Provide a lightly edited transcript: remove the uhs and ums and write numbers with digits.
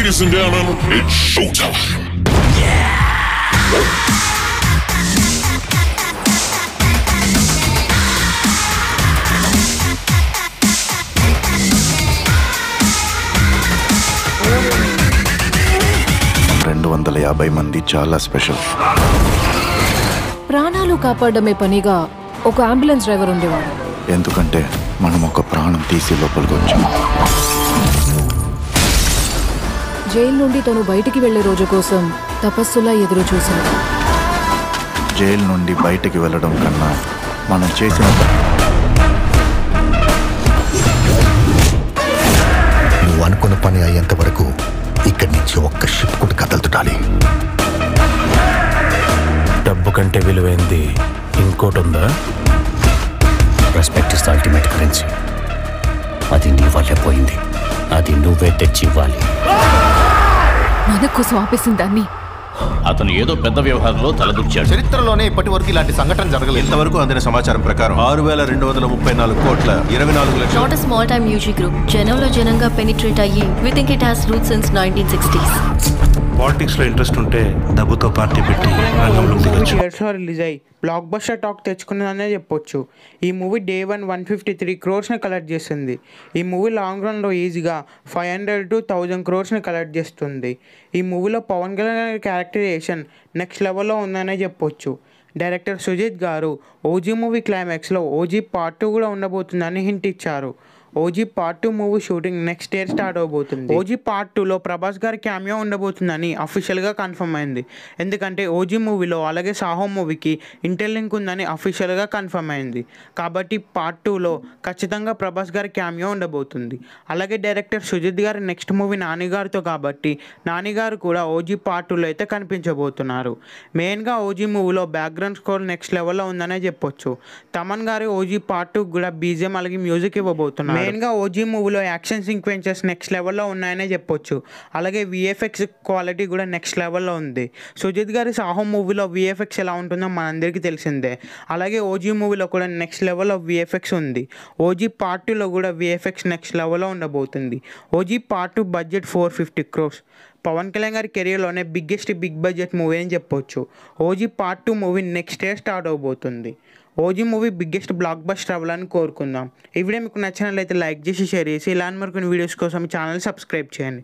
Ladies and gentlemen, it's showtime. మంది చాలా special. ప్రాణాలు కాపాడమే పనిగా ఒక అంబులెన్స్ డ్రైవర్ ఉండేవాడు. ఎందుకంటే మనం ఒక ప్రాణం తీసి లోపలికి వచ్చాం. జైలు నుండి తను బయటికి వెళ్లే రోజు కోసం తపస్సులా ఎదురు చూశాడు. జైలు నుండి బయటికి వెళ్ళడం కన్నా మనం చేసిన నువ్వు అనుకున్న పని అయ్యేంత వరకు ఇక్కడి నుంచి ఒక్క షిప్ కూడా కదలుతుండాలి. డబ్బు కంటే విలువైంది ఇంకోటి ఉందా? Respect is ultimate currency. అది నీ వల్లే పోయింది, అది నువ్వే తెచ్చి ఇవ్వాలి. మన కోసం ఆపేసిన దాన్ని అతను ఏదో పెద్ద వ్యవహారంలో తలదూర్చాడు. చరిత్రలోనే ఇప్పటి వరకు ఇలాంటి సంఘటన జరగలేదు. ఇంతవరకు అందిన సమాచారం ప్రకారం 6,234 కోట్ల 24 లక్షలు. Not a small time UG group. జనంలో జనంగా పెనిట్రేట్ అయ్యి we think it has roots since 1960s. Politics లో ఇంట్రెస్ట్ ఉంటే డబ్బుతో పార్టీ పెట్టి రంగంలోకి దిగొచ్చు. థియేటర్స్లో రిలీజ్ అయ్యి బ్లాక్ బస్టర్ టాక్ తెచ్చుకున్నదనే చెప్పొచ్చు. ఈ మూవీ డే 153 crores కలెక్ట్ చేస్తుంది. ఈ మూవీ లాంగ్ రన్లో ఈజీగా 500 to 1000 crores కలెక్ట్ చేస్తుంది. ఈ మూవీలో పవన్ కళ్యాణ్ క్యారెక్టరైజేషన్ నెక్స్ట్ లెవెల్లో ఉందనే చెప్పొచ్చు. డైరెక్టర్ సుజిత్ గారు ఓజీ మూవీ క్లైమాక్స్లో ఓజీ పార్ట్ 2 కూడా ఉండబోతుందని హింట్ ఇచ్చారు. OG part 2 movie shooting next year start అవబోతుంది. ఓజీ పార్ట్ 2లో ప్రభాస్ గారి క్యామియో ఉండబోతుందని అఫీషియల్గా కన్ఫర్మ్ అయింది. ఎందుకంటే ఓజీ మూవీలో అలాగే సాహో మూవీకి ఇంటర్లింక్ ఉందని అఫీషియల్గా కన్ఫర్మ్ అయింది. కాబట్టి పార్ట్ 2లో ఖచ్చితంగా ప్రభాస్ గారి క్యామియో ఉండబోతుంది. అలాగే డైరెక్టర్ సుజిత్ గారి నెక్స్ట్ మూవీ నానిగారితో కాబట్టి నానిగారు కూడా ఓజీ పార్ట్ 2లో అయితే కనిపించబోతున్నారు. మెయిన్గా ఓజీ మూవీలో బ్యాక్గ్రౌండ్ స్కోర్ నెక్స్ట్ లెవెల్లో ఉందనే చెప్పొచ్చు. తమన్ గారి ఓజీ పార్ట్ 2 కూడా బీజిఎం అలాగే మ్యూజిక్ ఇవ్వబోతున్నారు. మెయిన్గా ఓజీ మూవీలో యాక్షన్ సీక్వెన్సెస్ నెక్స్ట్ లెవెల్లో ఉన్నాయనే చెప్పొచ్చు. అలాగే విఎఫ్ఎక్స్ క్వాలిటీ కూడా నెక్స్ట్ లెవెల్లో ఉంది. సుజిత్ గారి సాహో మూవీలో విఎఫ్ఎక్స్ ఎలా ఉంటుందో మనందరికీ తెలిసిందే. అలాగే ఓజీ మూవీలో కూడా నెక్స్ట్ లెవెల్ ఆఫ్ విఎఫ్ఎక్స్ ఉంది. ఓజీ పార్ట్ 2లో కూడా విఎఫ్ఎక్స్ నెక్స్ట్ లెవెల్లో ఉండబోతుంది. OG part 2 budget 450 crores. Pawan Kalyan గారి కెరీర్లోనే బిగ్ బడ్జెట్ మూవీ అని చెప్పొచ్చు. OG part 2 movie next year start అవబోతుంది. OG movie biggest blockbuster అవ్వాలని కోరుకుందాం. ఈ వీడియో మీకు నచ్చినట్లయితే లైక్ చేసి షేర్ చేసి ఇలాంటి మరికొన్ని వీడియోస్ కోసం ఛానల్ సబ్స్క్రైబ్ చేయండి.